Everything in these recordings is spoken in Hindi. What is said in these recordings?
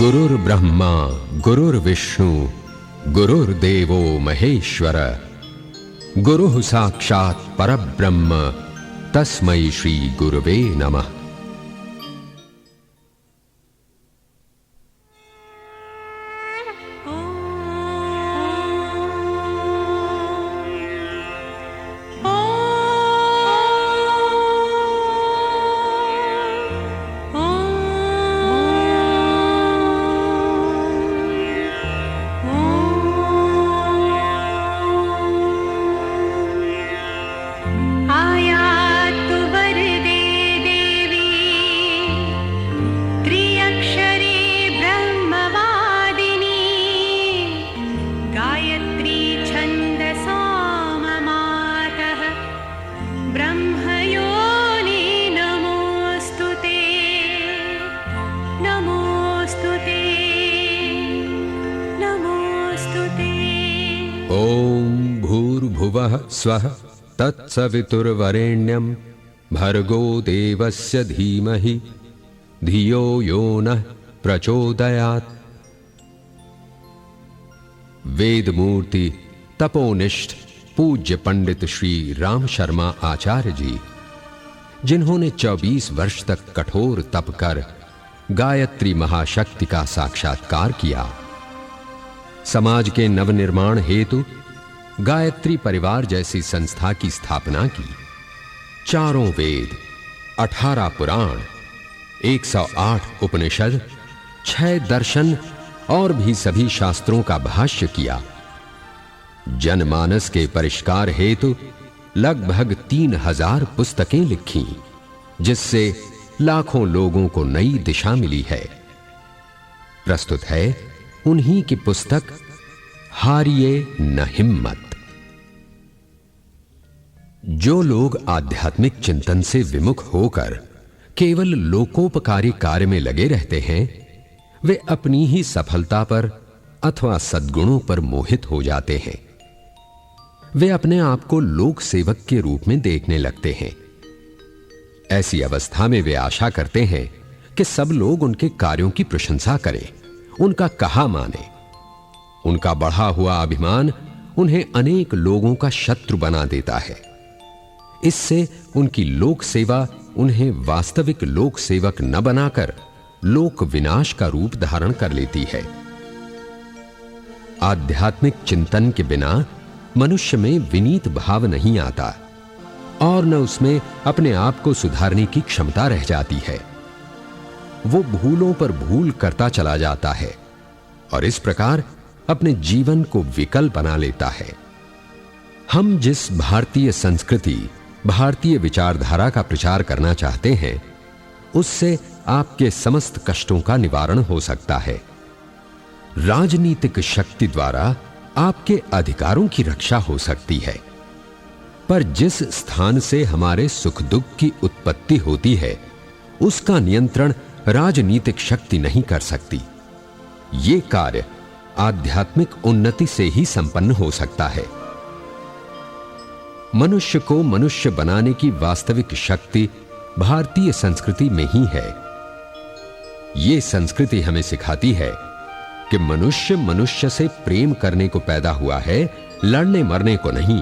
गुरुर्ब्रह्मा गुरुर्विष्णु गुरुर्देवो महेश्वर गुरुः साक्षात् परब्रह्म तस्मै श्री गुरुवे नमः। स्वः तत्सवितुर्वरेण्यं भर्गो देवस्य धीमहि धियो यो नः प्रचोदयात्। वेदमूर्ति तपोनिष्ठ पूज्य पंडित श्री राम शर्मा आचार्य जी, जिन्होंने 24 वर्ष तक कठोर तप कर गायत्री महाशक्ति का साक्षात्कार किया, समाज के नवनिर्माण हेतु गायत्री परिवार जैसी संस्था की स्थापना की, चारों वेद, 18 पुराण, 108 उपनिषद, 6 दर्शन और भी सभी शास्त्रों का भाष्य किया, जनमानस के परिष्कार हेतु लगभग 3000 पुस्तकें लिखी, जिससे लाखों लोगों को नई दिशा मिली है। प्रस्तुत है उन्हीं की पुस्तक हारिए न हिम्मत। जो लोग आध्यात्मिक चिंतन से विमुख होकर केवल लोकोपकारी कार्य में लगे रहते हैं, वे अपनी ही सफलता पर अथवा सद्गुणों पर मोहित हो जाते हैं। वे अपने आप को लोक सेवक के रूप में देखने लगते हैं। ऐसी अवस्था में वे आशा करते हैं कि सब लोग उनके कार्यों की प्रशंसा करें, उनका कहा माने। उनका बढ़ा हुआ अभिमान उन्हें अनेक लोगों का शत्रु बना देता है। इससे उनकी लोक सेवा उन्हें वास्तविक लोक सेवक न बनाकर लोक विनाश का रूप धारण कर लेती है। आध्यात्मिक चिंतन के बिना मनुष्य में विनीत भाव नहीं आता और न उसमें अपने आप को सुधारने की क्षमता रह जाती है। वो भूलों पर भूल करता चला जाता है और इस प्रकार अपने जीवन को विकल बना लेता है। हम जिस भारतीय संस्कृति, भारतीय विचारधारा का प्रचार करना चाहते हैं, उससे आपके समस्त कष्टों का निवारण हो सकता है। राजनीतिक शक्ति द्वारा आपके अधिकारों की रक्षा हो सकती है, पर जिस स्थान से हमारे सुख दुख की उत्पत्ति होती है, उसका नियंत्रण राजनीतिक शक्ति नहीं कर सकती। ये कार्य आध्यात्मिक उन्नति से ही संपन्न हो सकता है। मनुष्य को मनुष्य बनाने की वास्तविक शक्ति भारतीय संस्कृति में ही है। यह संस्कृति हमें सिखाती है कि मनुष्य मनुष्य से प्रेम करने को पैदा हुआ है, लड़ने मरने को नहीं।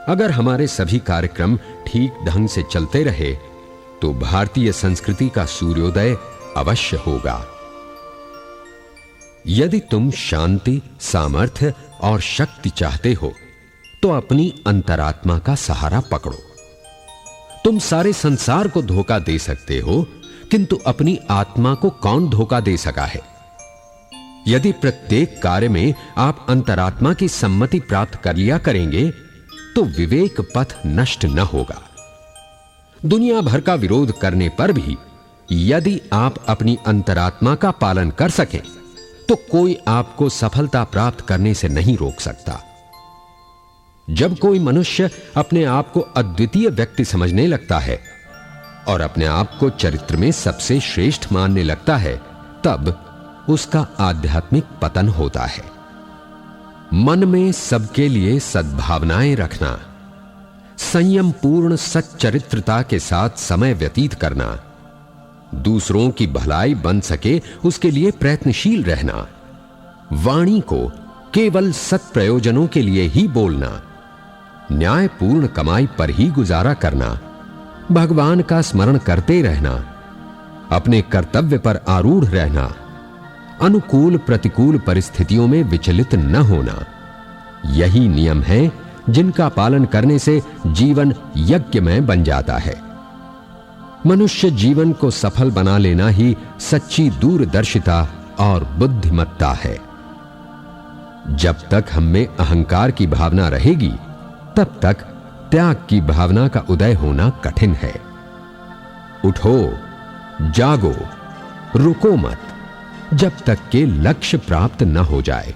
अगर हमारे सभी कार्यक्रम ठीक ढंग से चलते रहे तो भारतीय संस्कृति का सूर्योदय अवश्य होगा। यदि तुम शांति, सामर्थ्य और शक्ति चाहते हो तो अपनी अंतरात्मा का सहारा पकड़ो। तुम सारे संसार को धोखा दे सकते हो, किंतु अपनी आत्मा को कौन धोखा दे सका है? यदि प्रत्येक कार्य में आप अंतरात्मा की सम्मति प्राप्त कर लिया करेंगे तो विवेक पथ नष्ट न होगा। दुनिया भर का विरोध करने पर भी यदि आप अपनी अंतरात्मा का पालन कर सकें तो कोई आपको सफलता प्राप्त करने से नहीं रोक सकता। जब कोई मनुष्य अपने आप को अद्वितीय व्यक्ति समझने लगता है और अपने आप को चरित्र में सबसे श्रेष्ठ मानने लगता है, तब उसका आध्यात्मिक पतन होता है। मन में सबके लिए सद्भावनाएं रखना, संयम पूर्ण सच्चरित्रता के साथ समय व्यतीत करना, दूसरों की भलाई बन सके उसके लिए प्रयत्नशील रहना, वाणी को केवल सत्प्रयोजनों के लिए ही बोलना, न्यायपूर्ण कमाई पर ही गुजारा करना, भगवान का स्मरण करते रहना, अपने कर्तव्य पर आरूढ़ रहना, अनुकूल प्रतिकूल परिस्थितियों में विचलित न होना, यही नियम है जिनका पालन करने से जीवन यज्ञमय बन जाता है। मनुष्य जीवन को सफल बना लेना ही सच्ची दूरदर्शिता और बुद्धिमत्ता है। जब तक हम में अहंकार की भावना रहेगी, तब तक त्याग की भावना का उदय होना कठिन है। उठो, जागो, रुको मत, जब तक के लक्ष्य प्राप्त न हो जाए।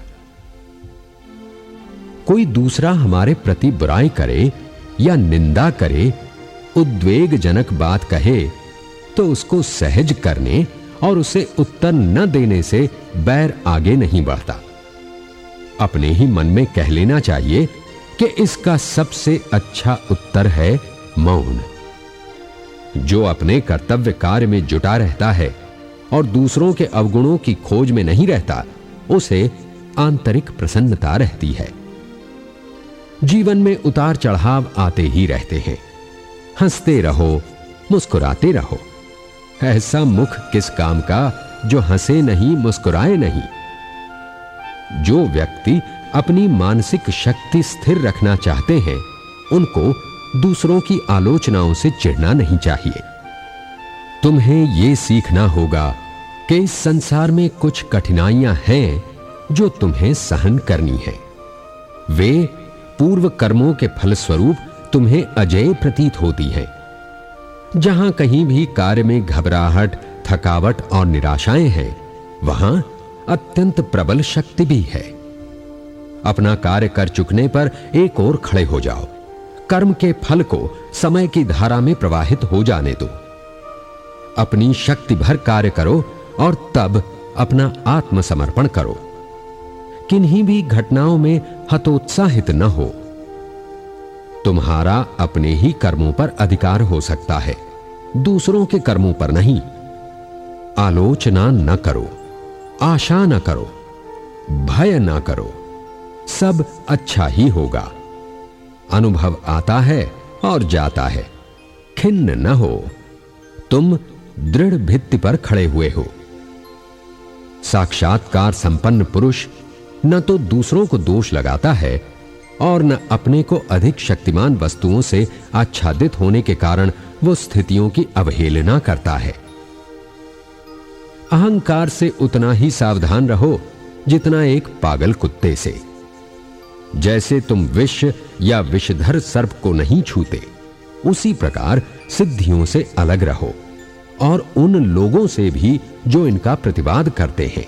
कोई दूसरा हमारे प्रति बुराई करे या निंदा करे, उद्वेगजनक बात कहे, तो उसको सहज करने और उसे उत्तर न देने से बैर आगे नहीं बढ़ता। अपने ही मन में कह लेना चाहिए कि इसका सबसे अच्छा उत्तर है मौन। जो अपने कर्तव्य कार्य में जुटा रहता है और दूसरों के अवगुणों की खोज में नहीं रहता, उसे आंतरिक प्रसन्नता रहती है। जीवन में उतार चढ़ाव आते ही रहते हैं। हंसते रहो, मुस्कुराते रहो। ऐसा मुख किस काम का जो हंसे नहीं, मुस्कुराए नहीं। जो व्यक्ति अपनी मानसिक शक्ति स्थिर रखना चाहते हैं, उनको दूसरों की आलोचनाओं से चिढ़ना नहीं चाहिए। तुम्हें यह सीखना होगा कि इस संसार में कुछ कठिनाइयां हैं जो तुम्हें सहन करनी है। वे पूर्व कर्मों के फलस्वरूप तुम्हें अजेय प्रतीत होती हैं। जहां कहीं भी कार्य में घबराहट, थकावट और निराशाएं हैं, वहां अत्यंत प्रबल शक्ति भी है। अपना कार्य कर चुकने पर एक ओर खड़े हो जाओ। कर्म के फल को समय की धारा में प्रवाहित हो जाने दो। अपनी शक्ति भर कार्य करो और तब अपना आत्मसमर्पण करो। किन्हीं भी घटनाओं में हतोत्साहित न हो। तुम्हारा अपने ही कर्मों पर अधिकार हो सकता है, दूसरों के कर्मों पर नहीं। आलोचना न करो, आशा न करो, भय न करो, सब अच्छा ही होगा। अनुभव आता है और जाता है, खिन्न न हो। तुम दृढ़ भित्ति पर खड़े हुए हो। साक्षात्कार संपन्न पुरुष न तो दूसरों को दोष लगाता है और न अपने को अधिक शक्तिमान वस्तुओं से आच्छादित होने के कारण वो स्थितियों की अवहेलना करता है। अहंकार से उतना ही सावधान रहो जितना एक पागल कुत्ते से। जैसे तुम विष या विषधर सर्प को नहीं छूते, उसी प्रकार सिद्धियों से अलग रहो और उन लोगों से भी जो इनका प्रतिवाद करते हैं।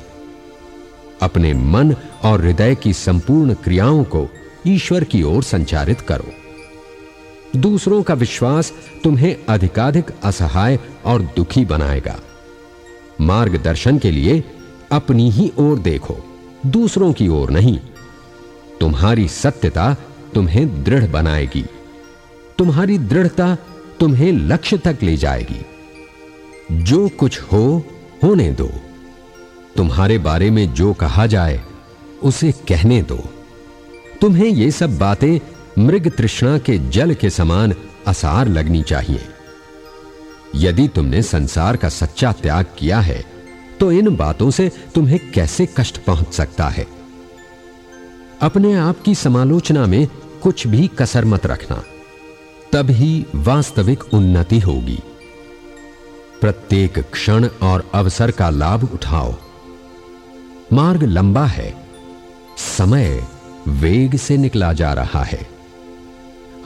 अपने मन और हृदय की संपूर्ण क्रियाओं को ईश्वर की ओर संचारित करो। दूसरों का विश्वास तुम्हें अधिकाधिक असहाय और दुखी बनाएगा। मार्गदर्शन के लिए अपनी ही ओर देखो, दूसरों की ओर नहीं। तुम्हारी सत्यता तुम्हें दृढ़ बनाएगी। तुम्हारी दृढ़ता तुम्हें लक्ष्य तक ले जाएगी। जो कुछ हो होने दो। तुम्हारे बारे में जो कहा जाए उसे कहने दो। तुम्हें ये सब बातें मृग तृष्णा के जल के समान असार लगनी चाहिए। यदि तुमने संसार का सच्चा त्याग किया है, तो इन बातों से तुम्हें कैसे कष्ट पहुंच सकता है। अपने आप की समालोचना में कुछ भी कसर मत रखना, तभी वास्तविक उन्नति होगी। प्रत्येक क्षण और अवसर का लाभ उठाओ। मार्ग लंबा है, समय वेग से निकला जा रहा है।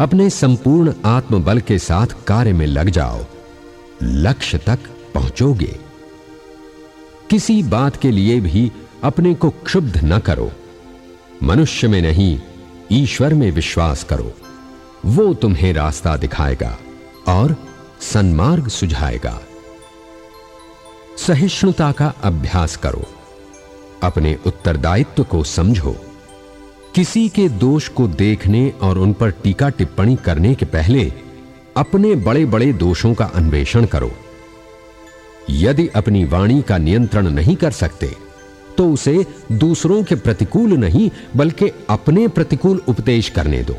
अपने संपूर्ण आत्मबल के साथ कार्य में लग जाओ, लक्ष्य तक पहुंचोगे। किसी बात के लिए भी अपने को क्षुब्ध न करो। मनुष्य में नहीं, ईश्वर में विश्वास करो। वो तुम्हें रास्ता दिखाएगा और सन्मार्ग सुझाएगा। सहिष्णुता का अभ्यास करो। अपने उत्तरदायित्व को समझो। किसी के दोष को देखने और उन पर टीका टिप्पणी करने के पहले अपने बड़े बड़े दोषों का अन्वेषण करो। यदि अपनी वाणी का नियंत्रण नहीं कर सकते तो उसे दूसरों के प्रतिकूल नहीं बल्कि अपने प्रतिकूल उपदेश करने दो।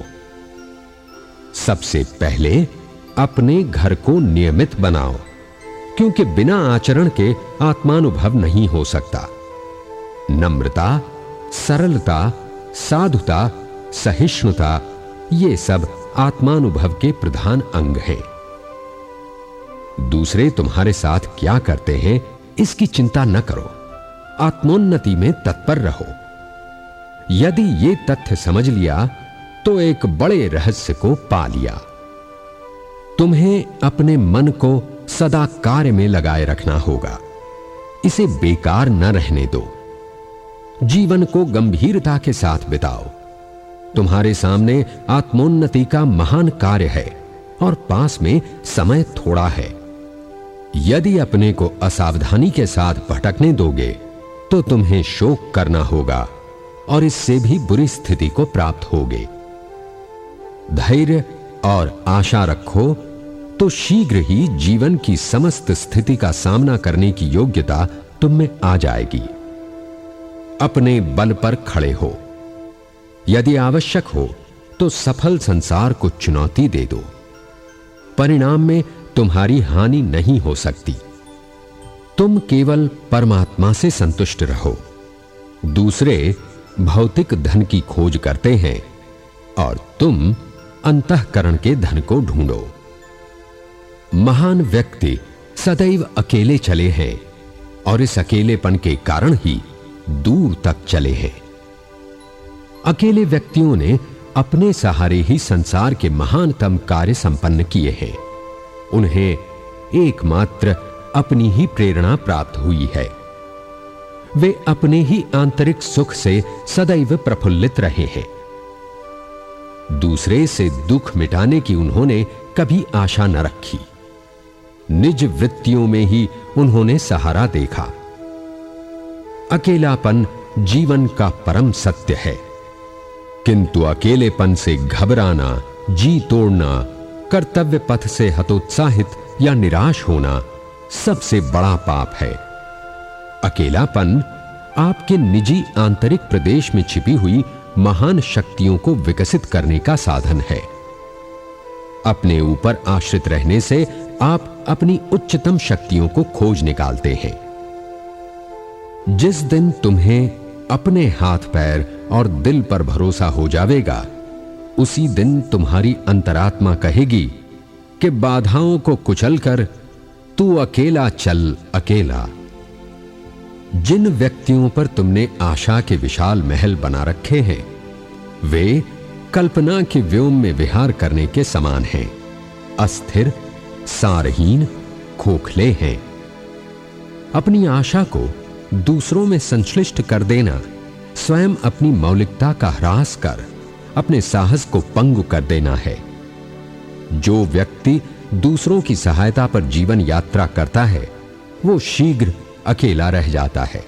सबसे पहले अपने घर को नियमित बनाओ, क्योंकि बिना आचरण के आत्मानुभव नहीं हो सकता। नम्रता, सरलता, साधुता, सहिष्णुता, ये सब आत्मानुभव के प्रधान अंग हैं। दूसरे तुम्हारे साथ क्या करते हैं इसकी चिंता न करो, आत्मोन्नति में तत्पर रहो। यदि ये तथ्य समझ लिया तो एक बड़े रहस्य को पा लिया। तुम्हें अपने मन को सदा कार्य में लगाए रखना होगा, इसे बेकार न रहने दो। जीवन को गंभीरता के साथ बिताओ। तुम्हारे सामने आत्मोन्नति का महान कार्य है और पास में समय थोड़ा है। यदि अपने को असावधानी के साथ भटकने दोगे तो तुम्हें शोक करना होगा और इससे भी बुरी स्थिति को प्राप्त होगे। धैर्य और आशा रखो तो शीघ्र ही जीवन की समस्त स्थिति का सामना करने की योग्यता तुम में आ जाएगी। अपने बल पर खड़े हो। यदि आवश्यक हो तो सफल संसार को चुनौती दे दो। परिणाम में तुम्हारी हानि नहीं हो सकती। तुम केवल परमात्मा से संतुष्ट रहो। दूसरे भौतिक धन की खोज करते हैं और तुम अंतःकरण के धन को ढूंढो। महान व्यक्ति सदैव अकेले चले हैं और इस अकेलेपन के कारण ही दूर तक चले हैं। अकेले व्यक्तियों ने अपने सहारे ही संसार के महानतम कार्य संपन्न किए हैं। उन्हें एकमात्र अपनी ही प्रेरणा प्राप्त हुई है। वे अपने ही आंतरिक सुख से सदैव प्रफुल्लित रहे हैं। दूसरे से दुख मिटाने की उन्होंने कभी आशा न रखी। निज वृत्तियों में ही उन्होंने सहारा देखा। अकेलापन जीवन का परम सत्य है, किंतु अकेलेपन से घबराना, जी तोड़ना, कर्तव्य पथ से हतोत्साहित या निराश होना सबसे बड़ा पाप है। अकेलापन आपके निजी आंतरिक प्रदेश में छिपी हुई महान शक्तियों को विकसित करने का साधन है। अपने ऊपर आश्रित रहने से आप अपनी उच्चतम शक्तियों को खोज निकालते हैं। जिस दिन तुम्हें अपने हाथ पैर और दिल पर भरोसा हो जाएगा, उसी दिन तुम्हारी अंतरात्मा कहेगी कि बाधाओं को कुचलकर तू अकेला चल अकेला। जिन व्यक्तियों पर तुमने आशा के विशाल महल बना रखे हैं, वे कल्पना के व्योम में विहार करने के समान हैं, अस्थिर, सारहीन, खोखले हैं। अपनी आशा को दूसरों में संश्लिष्ट कर देना, स्वयं अपनी मौलिकता का ह्रास कर अपने साहस को पंगु कर देना है। जो व्यक्ति दूसरों की सहायता पर जीवन यात्रा करता है, वो शीघ्र अकेला रह जाता है।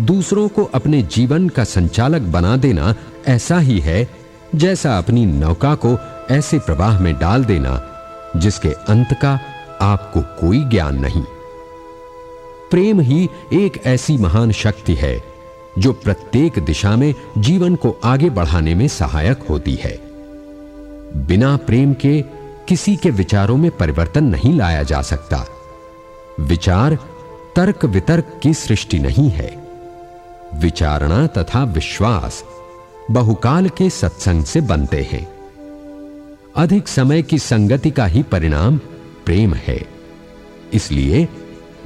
दूसरों को अपने जीवन का संचालक बना देना ऐसा ही है जैसा अपनी नौका को ऐसे प्रवाह में डाल देना जिसके अंत का आपको कोई ज्ञान नहीं। प्रेम ही एक ऐसी महान शक्ति है जो प्रत्येक दिशा में जीवन को आगे बढ़ाने में सहायक होती है। बिना प्रेम के किसी के विचारों में परिवर्तन नहीं लाया जा सकता। विचार तर्क वितर्क की सृष्टि नहीं है। विचारणा तथा विश्वास बहुकाल के सत्संग से बनते हैं। अधिक समय की संगति का ही परिणाम प्रेम है। इसलिए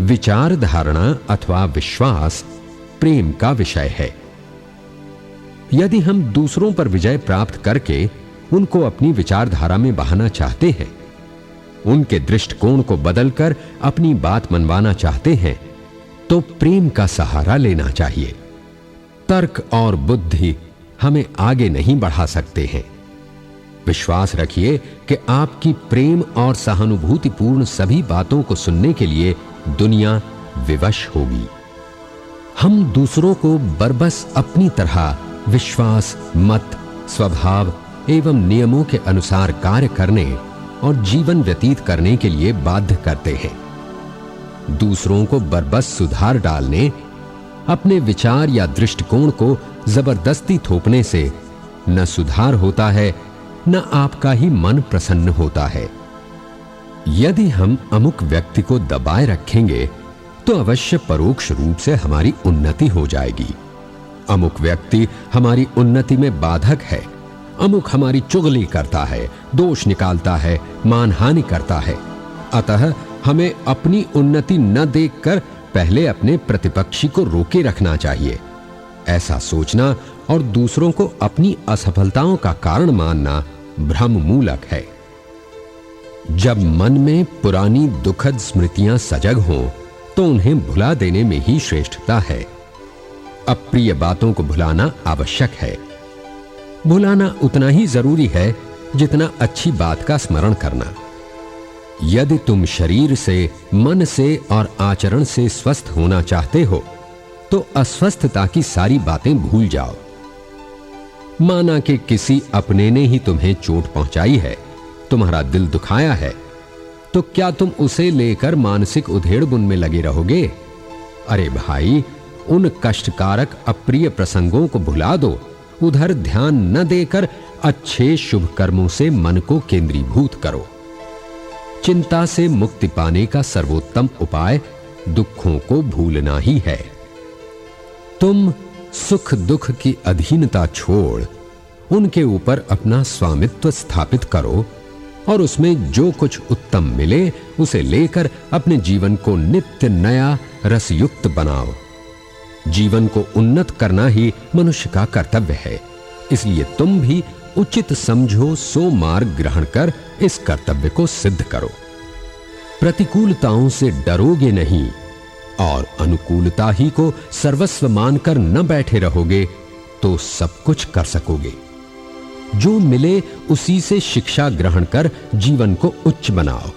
विचार धारणा अथवा विश्वास प्रेम का विषय है। यदि हम दूसरों पर विजय प्राप्त करके उनको अपनी विचारधारा में बहाना चाहते हैं, उनके दृष्टिकोण को बदलकर अपनी बात मनवाना चाहते हैं, तो प्रेम का सहारा लेना चाहिए। तर्क और बुद्धि हमें आगे नहीं बढ़ा सकते हैं। विश्वास रखिए कि आपकी प्रेम और सहानुभूतिपूर्ण सभी बातों को सुनने के लिए दुनिया विवश होगी। हम दूसरों को बरबस अपनी तरह विश्वास, मत, स्वभाव एवं नियमों के अनुसार कार्य करने और जीवन व्यतीत करने के लिए बाध्य करते हैं। दूसरों को बरबस सुधार डालने, अपने विचार या दृष्टिकोण को जबरदस्ती थोपने से न सुधार होता है, न आपका ही मन प्रसन्न होता है। यदि हम अमुक व्यक्ति को दबाए रखेंगे तो अवश्य परोक्ष रूप से हमारी उन्नति हो जाएगी। अमुक व्यक्ति हमारी उन्नति में बाधक है, अमुक हमारी चुगली करता है, दोष निकालता है, मानहानि करता है। अतः हमें अपनी उन्नति न देखकर पहले अपने प्रतिपक्षी को रोके रखना चाहिए। ऐसा सोचना और दूसरों को अपनी असफलताओं का कारण मानना भ्रम मूलक है। जब मन में पुरानी दुखद स्मृतियां सजग हों तो उन्हें भुला देने में ही श्रेष्ठता है। अप्रिय बातों को भुलाना आवश्यक है। भुलाना उतना ही जरूरी है जितना अच्छी बात का स्मरण करना। यदि तुम शरीर से, मन से और आचरण से स्वस्थ होना चाहते हो तो अस्वस्थता की सारी बातें भूल जाओ। माना कि किसी अपने ने ही तुम्हें चोट पहुंचाई है, तुम्हारा दिल दुखाया है, तो क्या तुम उसे लेकर मानसिक उधेड़बुन में लगे रहोगे? अरे भाई, उन कष्टकारक अप्रिय प्रसंगों को भुला दो। उधर ध्यान न देकर अच्छे शुभ कर्मों से मन को केंद्रीभूत करो। चिंता से मुक्ति पाने का सर्वोत्तम उपाय दुखों को भूलना ही है। तुम सुख दुख की अधीनता छोड़ उनके ऊपर अपना स्वामित्व स्थापित करो और उसमें जो कुछ उत्तम मिले उसे लेकर अपने जीवन को नित्य नया रसयुक्त बनाओ। जीवन को उन्नत करना ही मनुष्य का कर्तव्य है, इसलिए तुम भी उचित समझो सो मार्ग ग्रहण कर इस कर्तव्य को सिद्ध करो। प्रतिकूलताओं से डरोगे नहीं और अनुकूलता ही को सर्वस्व मानकर न बैठे रहोगे तो सब कुछ कर सकोगे। जो मिले उसी से शिक्षा ग्रहण कर जीवन को उच्च बनाओ।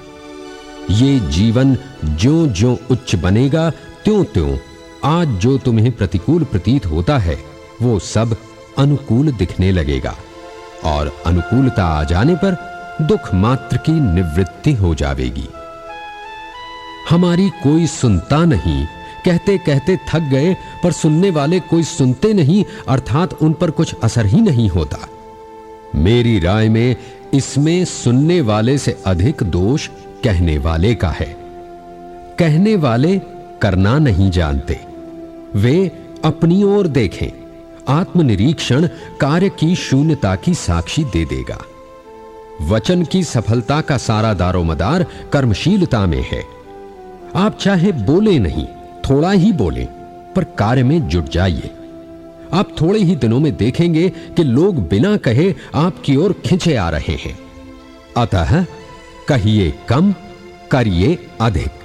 ये जीवन ज्यों ज्यों उच्च बनेगा त्यों त्यों आज जो तुम्हें प्रतिकूल प्रतीत होता है वो सब अनुकूल दिखने लगेगा और अनुकूलता आ जाने पर दुख मात्र की निवृत्ति हो जाएगी। हमारी कोई सुनता नहीं, कहते कहते थक गए, पर सुनने वाले कोई सुनते नहीं, अर्थात उन पर कुछ असर ही नहीं होता। मेरी राय में इसमें सुनने वाले से अधिक दोष कहने वाले का है। कहने वाले करना नहीं जानते, वे अपनी ओर देखें। आत्मनिरीक्षण कार्य की शून्यता की साक्षी दे देगा। वचन की सफलता का सारा दारोमदार कर्मशीलता में है। आप चाहे बोले नहीं, थोड़ा ही बोलें, पर कार्य में जुट जाइए। आप थोड़े ही दिनों में देखेंगे कि लोग बिना कहे आपकी ओर खिंचे आ रहे हैं। अतः कहिए कम, करिए अधिक।